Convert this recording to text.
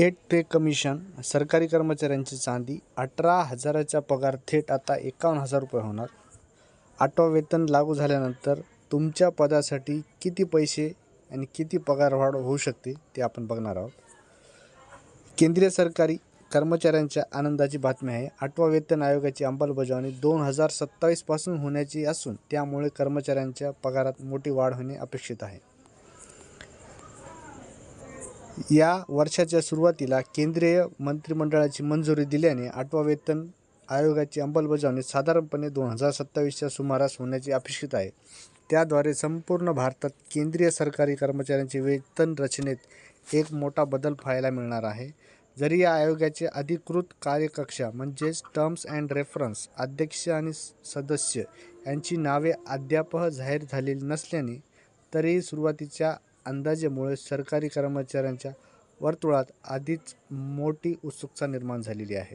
Eight पे commission. सरकारी कर्मचाऱ्यांची चांदी 18,000चा पगार थेट आता 51,000 रुपये होणार. 8वा वेतन लागू झाल्यानंतर तुमच्या पदासाठी किती पैसे आणि किती पगारवाढ होऊ शकते ते आपण बघणार आहोत. केंद्रीय सरकारी कर्मचाऱ्यांच्या आनंदाची बातमी आहे. 8वा वेतन आयोगाची अंमलबजावणी 2027 पासून होण्याची असून त्यामुळे कर्मचाऱ्यांच्या पगारात मोठी वाढ होणे अपेक्षित आहे. या वर्षाच्या सुरुवातीला केंद्रीय मंत्रिमंडळाची मंजुरी दिल्याने 8वा वेतन आयोगाची अंमलबजावणी साधारणपणे 2027च्या सुमारास होण्याची अपेक्षित आहे. त्याद्वारे संपूर्ण भारतात केंद्रीय सरकारी कर्मचाऱ्यांच्या वेतन रचनेत एक मोठा बदल पाहायला मिळणार आहे. जरी या आयोगाचे अधिकृत कार्यकक्षा म्हणजेच टर्म्स अँड रेफरन्स अध्यक्ष आणि सदस्य यांची नावे अद्याप जाहीर झालेली नसल्याने तरीही सुरुवातीच्या अंदाजामुळे सरकारी कर्मचाऱ्यांच्या वर्तुळात आधीच मोठी उत्सुकता निर्माण झालेली आहे.